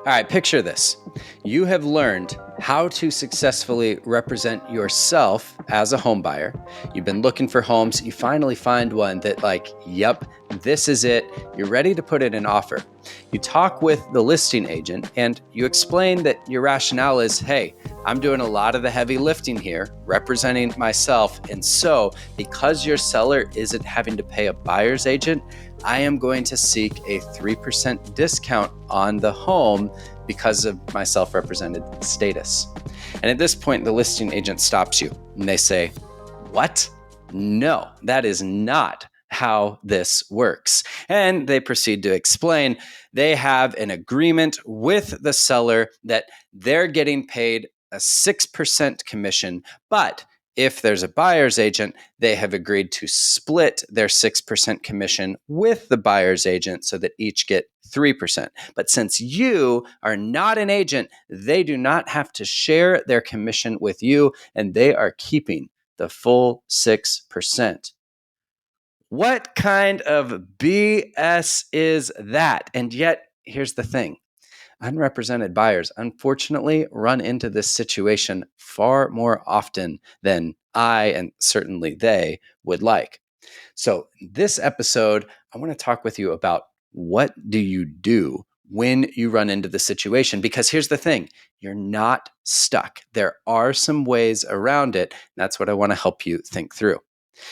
All right, picture this. You have learned how to successfully represent yourself as a home buyer. You've been looking for homes. You finally find one that yep, this is it. You're ready to put in an offer. You talk with the listing agent and you explain that your rationale is, hey, I'm doing a lot of the heavy lifting here, representing myself. And so because your seller isn't having to pay a buyer's agent, I am going to seek a 3% discount on the home because of my self-represented status. And at this point, the listing agent stops you and they say, what? No, that is not how this works. And they proceed to explain they have an agreement with the seller that they're getting paid a 6% commission, but if there's a buyer's agent, they have agreed to split their 6% commission with the buyer's agent so that each get 3%. But since you are not an agent, they do not have to share their commission with you, and they are keeping the full 6%. What kind of BS is that? And yet, here's the thing. Unrepresented buyers, unfortunately, run into this situation far more often than I and certainly they would like. So, this episode, I want to talk with you about what do you do when you run into the situation? Because here's the thing, you're not stuck. There are some ways around it. That's what I want to help you think through.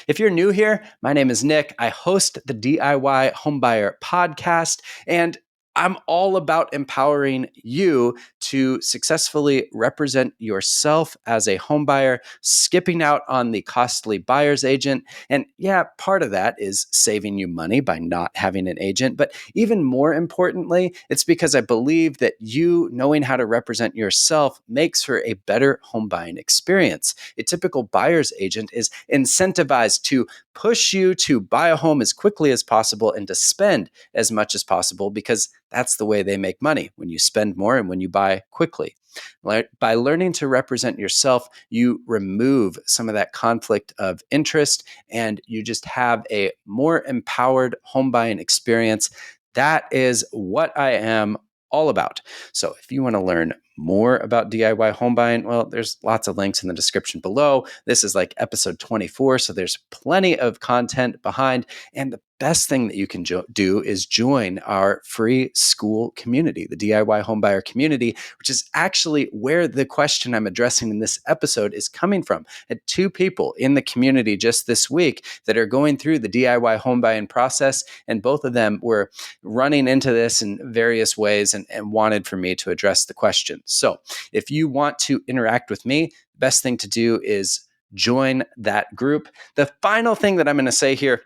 If you're new here, my name is Nick. I host the DIY Homebuyer Podcast, and I'm all about empowering you to successfully represent yourself as a homebuyer, skipping out on the costly buyer's agent. And yeah, part of that is saving you money by not having an agent. But even more importantly, it's because I believe that you knowing how to represent yourself makes for a better home buying experience. A typical buyer's agent is incentivized to push you to buy a home as quickly as possible and to spend as much as possible because that's the way they make money, when you spend more and when you buy quickly. By learning to represent yourself, you remove some of that conflict of interest and you just have a more empowered home buying experience. That is what I am all about. So if you want to learn more about DIY home buying, well, there's lots of links in the description below. This is like episode 24, so there's plenty of content behind. And the best thing that you can do is join our free school community, the DIY Homebuyer community, which is actually where the question I'm addressing in this episode is coming from. I had 2 people in the community just this week that are going through the DIY home buying process, and both of them were running into this in various ways and wanted for me to address the question. So if you want to interact with me, the best thing to do is join that group. The final thing that I'm going to say here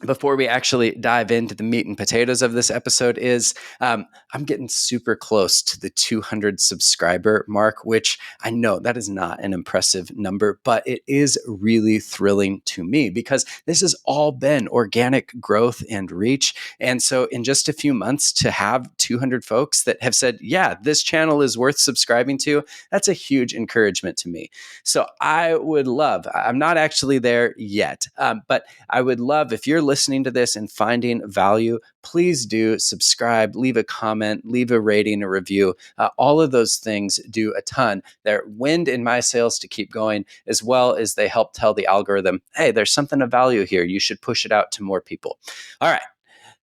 before we actually dive into the meat and potatoes of this episode is I'm getting super close to the 200 subscriber mark, which I know that is not an impressive number, but it is really thrilling to me because this has all been organic growth and reach. And so in just a few months to have 200 folks that have said, yeah, this channel is worth subscribing to, that's a huge encouragement to me. So I would love, I'm not actually there yet, but I would love if you're listening to this and finding value, please do subscribe, leave a comment, leave a rating, a review. All of those things do a ton. They're wind in my sails to keep going, as well as they help tell the algorithm, hey, there's something of value here. You should push it out to more people. All right,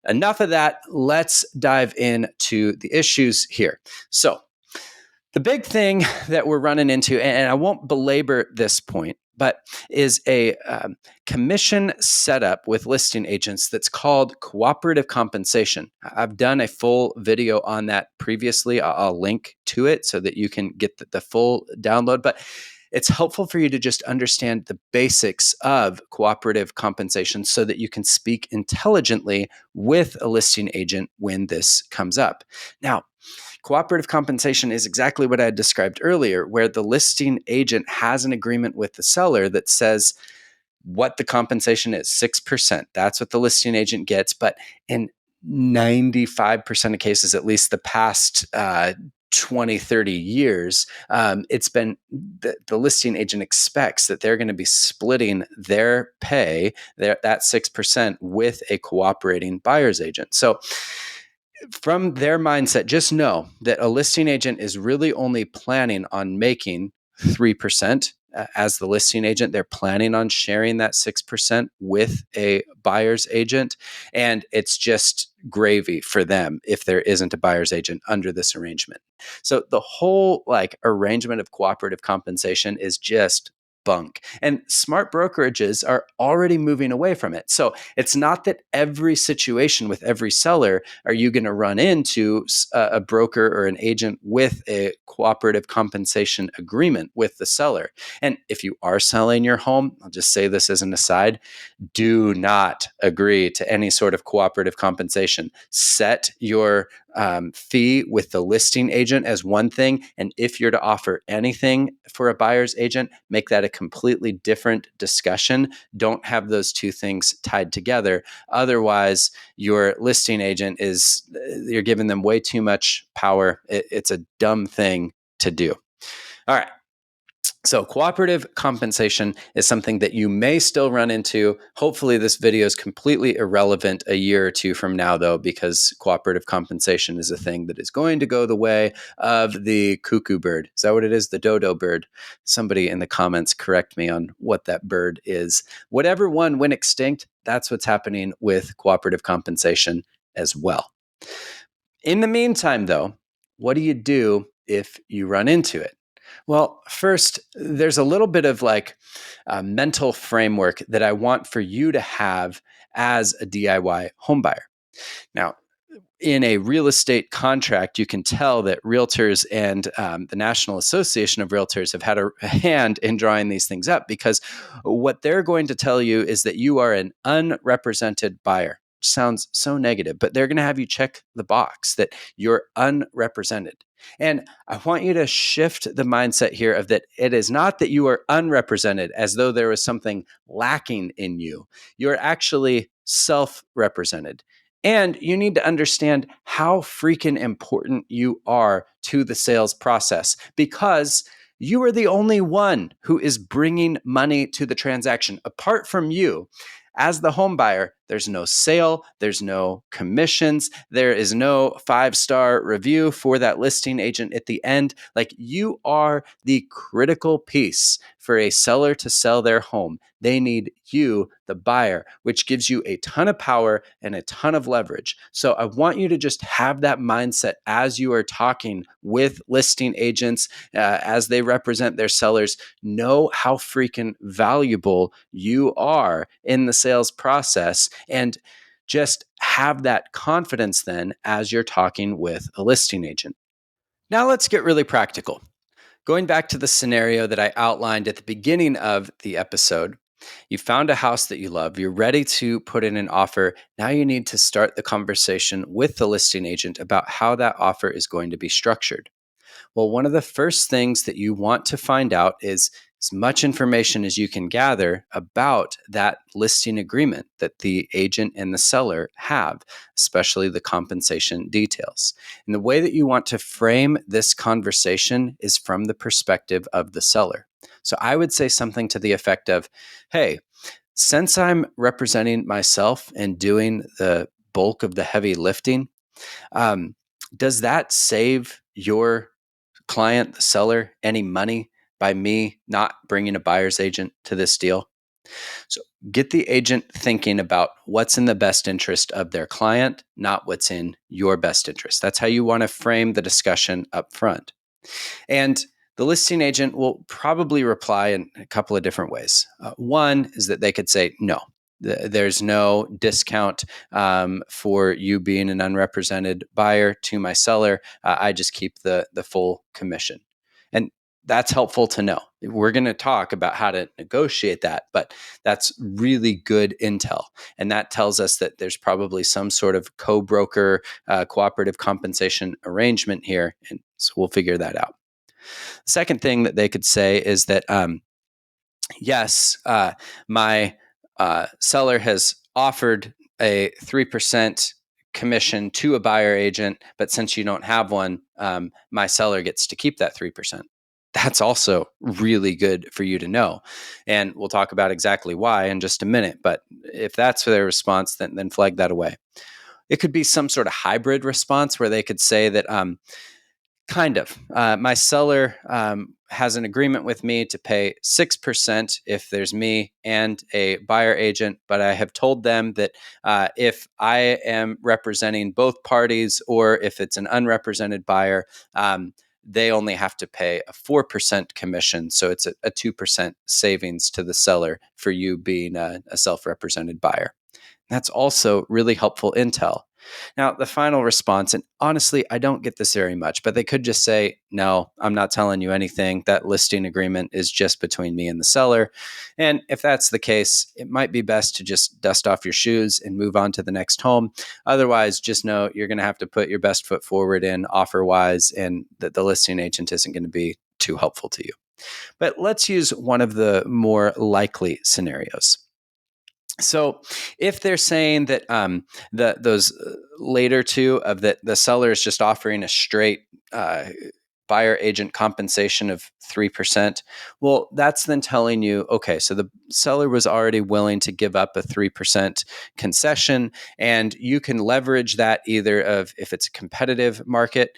enough of that. Let's dive into the issues here. So the big thing that we're running into, and I won't belabor this point, but is a commission setup with listing agents that's called cooperative compensation. I've done a full video on that previously. I'll link to it so that you can get the full download. But it's helpful for you to just understand the basics of cooperative compensation so that you can speak intelligently with a listing agent when this comes up. Now, cooperative compensation is exactly what I had described earlier, where the listing agent has an agreement with the seller that says what the compensation is, 6%. That's what the listing agent gets. But in 95% of cases, at least the past 20, 30 years, it's been the listing agent expects that they're going to be splitting their pay, that 6% with a cooperating buyer's agent. So from their mindset, just know that a listing agent is really only planning on making 3%. As the listing agent, they're planning on sharing that 6% with a buyer's agent. And it's just gravy for them if there isn't a buyer's agent under this arrangement. So the whole arrangement of cooperative compensation is just bunk. And smart brokerages are already moving away from it. So it's not that every situation with every seller are you going to run into a broker or an agent with a cooperative compensation agreement with the seller. And if you are selling your home, I'll just say this as an aside, do not agree to any sort of cooperative compensation. Set your fee with the listing agent as one thing. And if you're to offer anything for a buyer's agent, make that a completely different discussion. Don't have those two things tied together. Otherwise, your listing agent you're giving them way too much power. It's a dumb thing to do. All right. So cooperative compensation is something that you may still run into. Hopefully this video is completely irrelevant a year or two from now, though, because cooperative compensation is a thing that is going to go the way of the cuckoo bird. Is that what it is? The dodo bird. Somebody in the comments correct me on what that bird is. Whatever one went extinct, that's what's happening with cooperative compensation as well. In the meantime, though, what do you do if you run into it? Well, first, there's a little bit of a mental framework that I want for you to have as a DIY homebuyer. Now, in a real estate contract, you can tell that realtors and the National Association of Realtors have had a hand in drawing these things up, because what they're going to tell you is that you are an unrepresented buyer. Sounds so negative, but they're going to have you check the box that you're unrepresented. And I want you to shift the mindset here of that it is not that you are unrepresented as though there was something lacking in you. You're actually self-represented. And you need to understand how freaking important you are to the sales process, because you are the only one who is bringing money to the transaction. Apart from you, as the home buyer, there's no sale, there's no commissions, there is no 5-star review for that listing agent at the end. You are the critical piece for a seller to sell their home. They need you, the buyer, which gives you a ton of power and a ton of leverage. So I want you to just have that mindset as you are talking with listing agents, as they represent their sellers. Know how freaking valuable you are in the sales process, and just have that confidence then as you're talking with a listing agent. Now let's get really practical. Going back to the scenario that I outlined at the beginning of the episode, you found a house that you love, you're ready to put in an offer. Now you need to start the conversation with the listing agent about how that offer is going to be structured. Well, one of the first things that you want to find out is as much information as you can gather about that listing agreement that the agent and the seller have, especially the compensation details. And the way that you want to frame this conversation is from the perspective of the seller. So I would say something to the effect of, hey, since I'm representing myself and doing the bulk of the heavy lifting, does that save your client, the seller, any money by me not bringing a buyer's agent to this deal? So get the agent thinking about what's in the best interest of their client, not what's in your best interest. That's how you want to frame the discussion up front. And the listing agent will probably reply in a couple of different ways. One is that they could say, no, there's no discount for you being an unrepresented buyer to my seller. I just keep the full commission. And that's helpful to know. We're going to talk about how to negotiate that, but that's really good intel. And that tells us that there's probably some sort of co-broker cooperative compensation arrangement here. And so we'll figure that out. Second thing that they could say is that, yes, my seller has offered a 3% commission to a buyer agent, but since you don't have one, my seller gets to keep that 3%. That's also really good for you to know. And we'll talk about exactly why in just a minute. But if that's their response, then flag that away. It could be some sort of hybrid response where they could say that, my seller has an agreement with me to pay 6% if there's me and a buyer agent, but I have told them that if I am representing both parties or if it's an unrepresented buyer, they only have to pay a 4% commission. So it's a 2% savings to the seller for you being a self-represented buyer. That's also really helpful intel. Now, the final response, and honestly, I don't get this very much, but they could just say, no, I'm not telling you anything. That listing agreement is just between me and the seller. And if that's the case, it might be best to just dust off your shoes and move on to the next home. Otherwise, just know you're going to have to put your best foot forward in offer wise, and that the listing agent isn't going to be too helpful to you. But let's use one of the more likely scenarios. So if they're saying that those later two of that the seller is just offering a straight buyer agent compensation of 3%, well, that's then telling you, okay, so the seller was already willing to give up a 3% concession, and you can leverage that either of if it's a competitive market,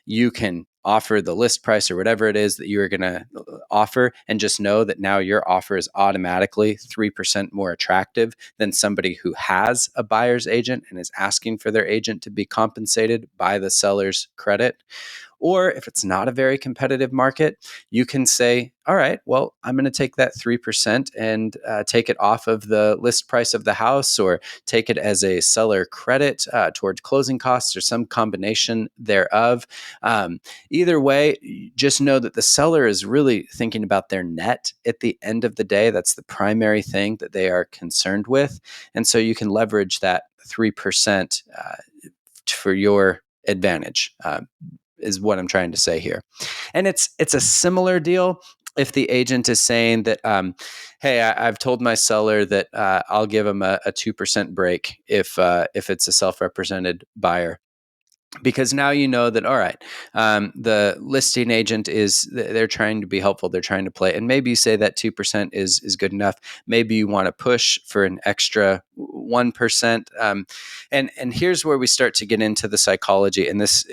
you can offer the list price or whatever it is that you are going to offer, and just know that now your offer is automatically 3% more attractive than somebody who has a buyer's agent and is asking for their agent to be compensated by the seller's credit. Or if it's not a very competitive market, you can say, all right, well, I'm going to take that 3% and take it off of the list price of the house, or take it as a seller credit towards closing costs, or some combination thereof. Either way, just know that the seller is really thinking about their net at the end of the day. That's the primary thing that they are concerned with. And so you can leverage that 3% for your advantage. Is what I'm trying to say here. And it's a similar deal if the agent is saying that, hey, I've told my seller that I'll give him a 2% break if it's a self-represented buyer. Because now you know that, all right, the listing agent they're trying to be helpful, they're trying to play, and maybe you say that 2% is good enough. Maybe you want to push for an extra 1%, and here's where we start to get into the psychology, and this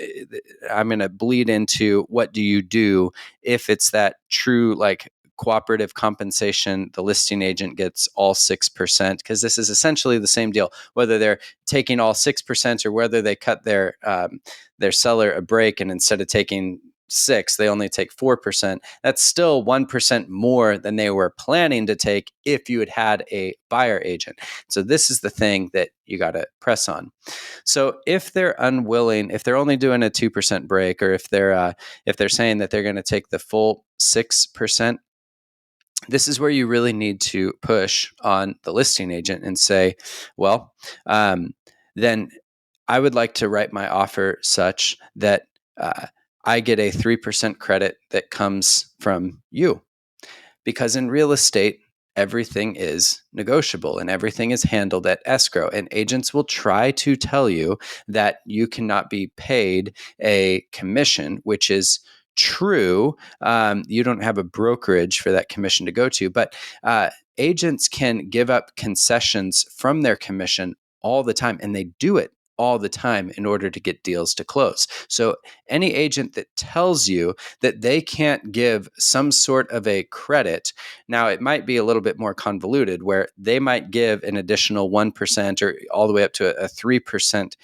I'm going to bleed into what do you do if it's that true, like, cooperative compensation, the listing agent gets all 6%, because this is essentially the same deal, whether they're taking all 6% or whether they cut their seller a break, and instead of taking 6, they only take 4%. That's still 1% more than they were planning to take if you had a buyer agent. So this is the thing that you got to press on. So if they're unwilling, if they're only doing a 2% break, or if they're saying that they're going to take the full 6%, this is where you really need to push on the listing agent and say, well, then I would like to write my offer such that I get a 3% credit that comes from you. Because in real estate, everything is negotiable and everything is handled at escrow. And agents will try to tell you that you cannot be paid a commission, which is true. You don't have a brokerage for that commission to go to, but agents can give up concessions from their commission all the time, and they do it all the time in order to get deals to close. So any agent that tells you that they can't give some sort of a credit, now it might be a little bit more convoluted, where they might give an additional 1% or all the way up to a 3%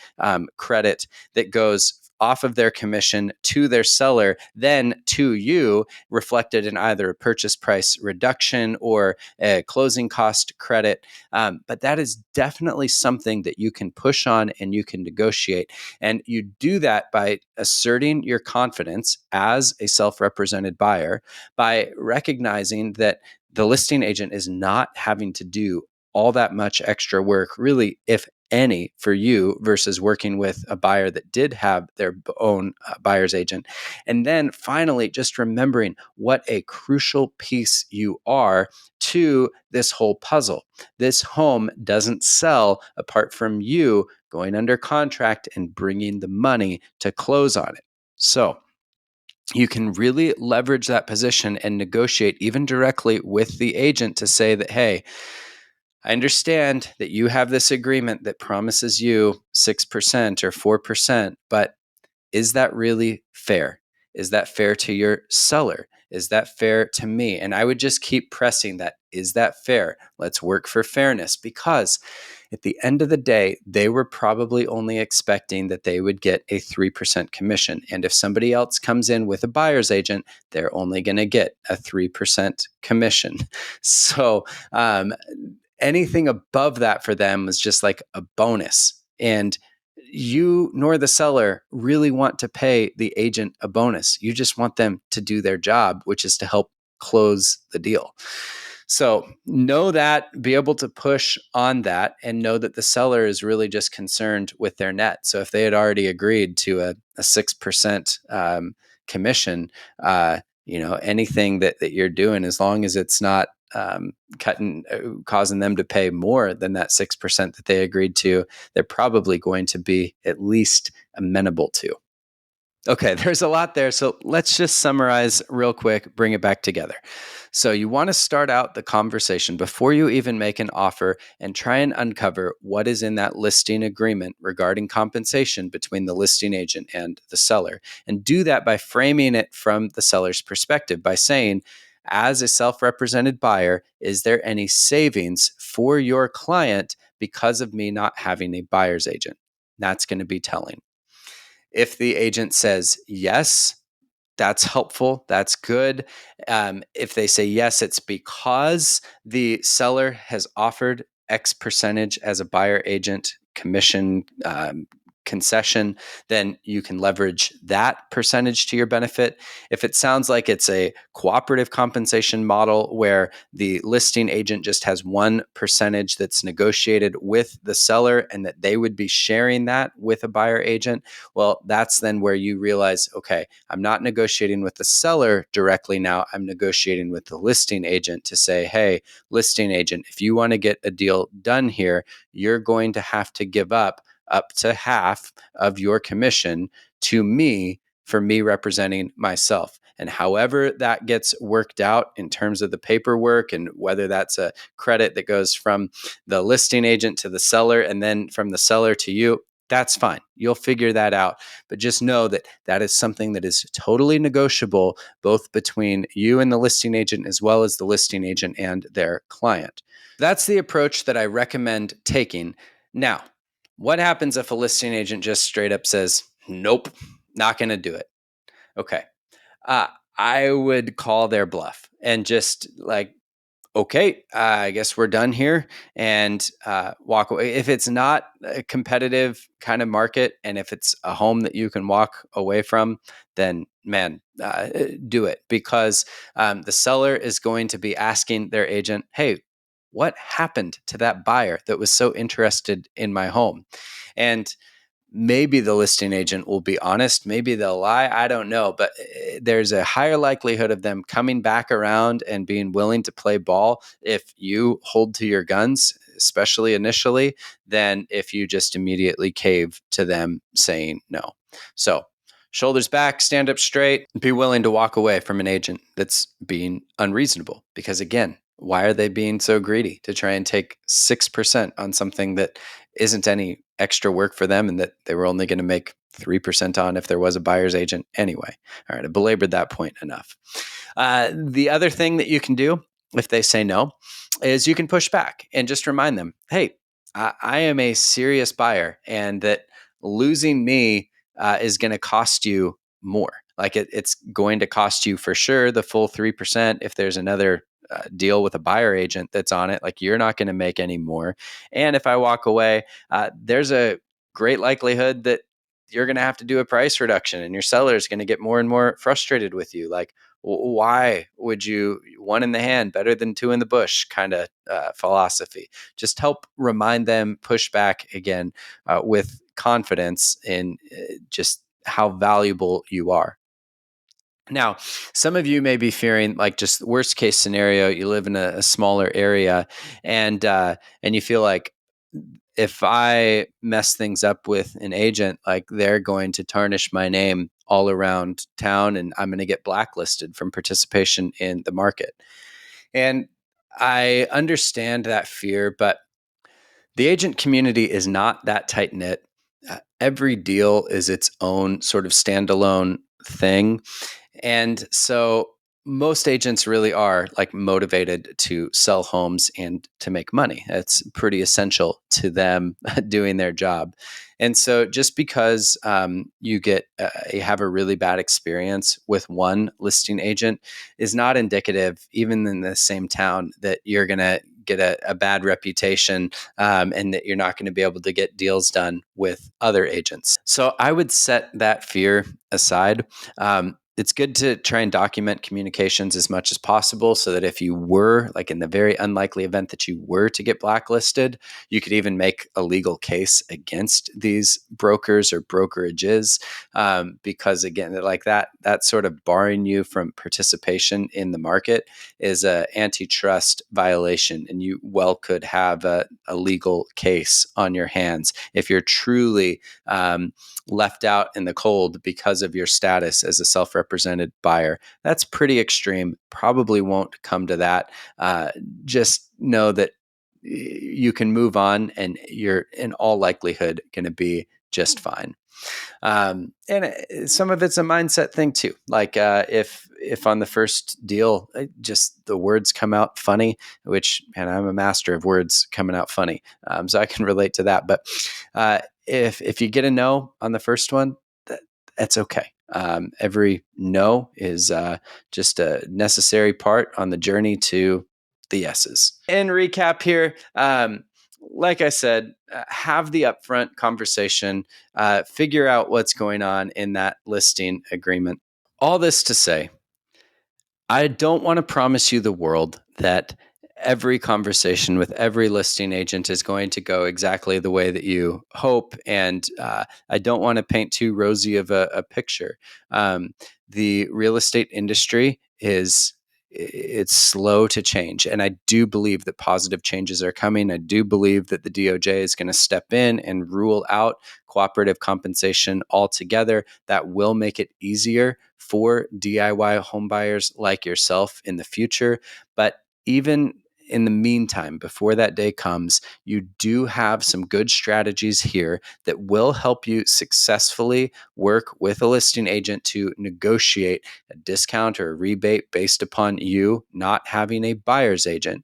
credit that goes off of their commission to their seller, then to you, reflected in either a purchase price reduction or a closing cost credit. But that is definitely something that you can push on and you can negotiate. And you do that by asserting your confidence as a self-represented buyer, by recognizing that the listing agent is not having to do all that much extra work, really, if any, for you, versus working with a buyer that did have their own buyer's agent. And then finally, just remembering what a crucial piece you are to this whole puzzle. This home doesn't sell apart from you going under contract and bringing the money to close on it. So you can really leverage that position and negotiate even directly with the agent to say that, hey, I understand that you have this agreement that promises you 6% or 4%, but is that really fair? Is that fair to your seller? Is that fair to me? And I would just keep pressing that. Is that fair? Let's work for fairness, because at the end of the day, they were probably only expecting that they would get a 3% commission. And if somebody else comes in with a buyer's agent, they're only going to get a 3% commission. So anything above that for them was just like a bonus. And you nor the seller really want to pay the agent a bonus. You just want them to do their job, which is to help close the deal. So know that, be able to push on that, and know that the seller is really just concerned with their net. So if they had already agreed to a 6% commission, anything that you're doing, as long as it's not causing them to pay more than that 6% that they agreed to, they're probably going to be at least amenable to. Okay, there's a lot there. So let's just summarize real quick, bring it back together. So you want to start out the conversation before you even make an offer and try and uncover what is in that listing agreement regarding compensation between the listing agent and the seller. And do that by framing it from the seller's perspective by saying, as a self-represented buyer, is there any savings for your client because of me not having a buyer's agent? That's going to be telling. If the agent says yes, that's helpful. That's good. If they say yes, it's because the seller has offered X percentage as a buyer agent commission concession, then you can leverage that percentage to your benefit. If it sounds like it's a cooperative compensation model where the listing agent just has one percentage that's negotiated with the seller and that they would be sharing that with a buyer agent, well, that's then where you realize, okay, I'm not negotiating with the seller directly now. I'm negotiating with the listing agent to say, hey, listing agent, if you want to get a deal done here, you're going to have to give up to half of your commission to me for me representing myself. And however that gets worked out in terms of the paperwork, and whether that's a credit that goes from the listing agent to the seller and then from the seller to you, that's fine. You'll figure that out. But just know that that is something that is totally negotiable, both between you and the listing agent, as well as the listing agent and their client. That's the approach that I recommend taking. Now, what happens if a listing agent just straight up says, nope, not going to do it? Okay. I would call their bluff and just like, okay, I guess we're done here, and walk away. If it's not a competitive kind of market, and if it's a home that you can walk away from, then man, do it, because the seller is going to be asking their agent, hey, what happened to that buyer that was so interested in my home? And maybe the listing agent will be honest, maybe they'll lie, I don't know, but there's a higher likelihood of them coming back around and being willing to play ball if you hold to your guns, especially initially, than if you just immediately cave to them saying no. So shoulders back, stand up straight, be willing to walk away from an agent that's being unreasonable, because again, why are they being so greedy to try and take 6% on something that isn't any extra work for them and that they were only going to make 3% on if there was a buyer's agent anyway? All right, I belabored that point enough. The other thing that you can do if they say no is you can push back and just remind them, hey, I am a serious buyer, and that losing me is going to cost you more. Like it's going to cost you for sure the full 3% if there's another deal with a buyer agent that's on it. Like you're not going to make any more. And if I walk away, there's a great likelihood that you're going to have to do a price reduction, and your seller is going to get more and more frustrated with you. Like, why would you, one in the hand better than two in the bush kind of philosophy? Just help remind them, push back again with confidence in just how valuable you are. Now, some of you may be fearing like just worst case scenario. You live in a smaller area, and you feel like if I mess things up with an agent, like they're going to tarnish my name all around town, and I'm going to get blacklisted from participation in the market. And I understand that fear, but The agent community is not that tight knit. Every deal is its own sort of standalone thing. And so most agents really are like motivated to sell homes and to make money. It's pretty essential to them doing their job. And so just because you have a really bad experience with one listing agent is not indicative, even in the same town, that you're going to get a bad reputation, and that you're not going to be able to get deals done with other agents. So I would set that fear aside. It's good to try and document communications as much as possible so that if you were, like in the very unlikely event that you were to get blacklisted, you could even make a legal case against these brokers or brokerages. Because again, like that sort of barring you from participation in the market is an antitrust violation, and you well could have a legal case on your hands if you're truly left out in the cold because of your status as a self-represented buyer. That's pretty extreme. Probably won't come to that. Just know that you can move on, and you're in all likelihood going to be just fine. And some of it's a mindset thing too. Like if on the first deal, just the words come out funny, which, and I'm a master of words coming out funny, so I can relate to that. But if you get a no on the first one, that's okay. Every no is just a necessary part on the journey to the yeses. In recap here, like I said, have the upfront conversation, figure out what's going on in that listing agreement. All this to say, I don't want to promise you the world that every conversation with every listing agent is going to go exactly the way that you hope. And I don't want to paint too rosy of a picture. The real estate industry it's slow to change. And I do believe that positive changes are coming. I do believe that the DOJ is going to step in and rule out cooperative compensation altogether. That will make it easier for DIY homebuyers like yourself in the future. But even in the meantime, before that day comes, you do have some good strategies here that will help you successfully work with a listing agent to negotiate a discount or a rebate based upon you not having a buyer's agent.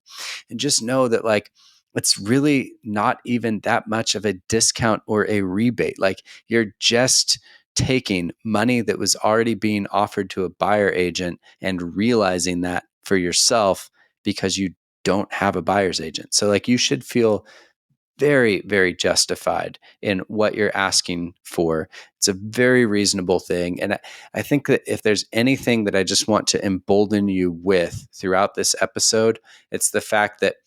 And just know that, like, it's really not even that much of a discount or a rebate. Like, you're just taking money that was already being offered to a buyer agent and realizing that for yourself because you don't have a buyer's agent. So like, you should feel very, very justified in what you're asking for. It's a very reasonable thing. And I think that if there's anything that I just want to embolden you with throughout this episode, it's the fact that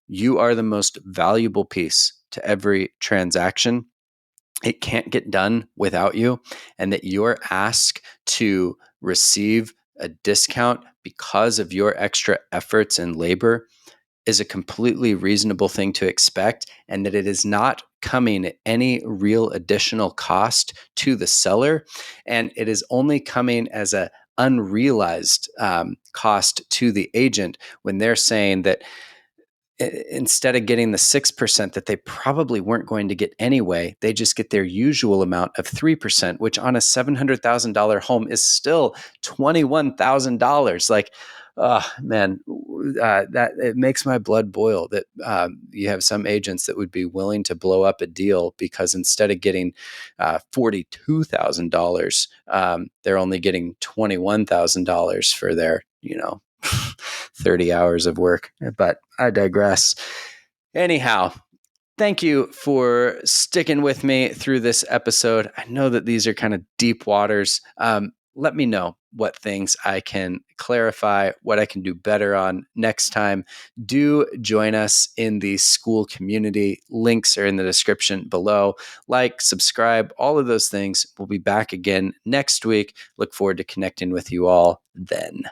you are the most valuable piece to every transaction. It can't get done without you, and that your ask to receive a discount because of your extra efforts and labor is a completely reasonable thing to expect, and that it is not coming at any real additional cost to the seller, and it is only coming as a unrealized cost to the agent when they're saying that instead of getting the 6% that they probably weren't going to get anyway, they just get their usual amount of 3%, which on a $700,000 home is still $21,000. Like, oh man, that it makes my blood boil that you have some agents that would be willing to blow up a deal because instead of getting $42,000, they're only getting $21,000 for their 30 hours of work. But I digress. Anyhow, thank you for sticking with me through this episode. I know that these are kind of deep waters. Let me know what things I can clarify, what I can do better on next time. Do join us in the school community. Links are in the description below. Like, subscribe, all of those things. We'll be back again next week. Look forward to connecting with you all then.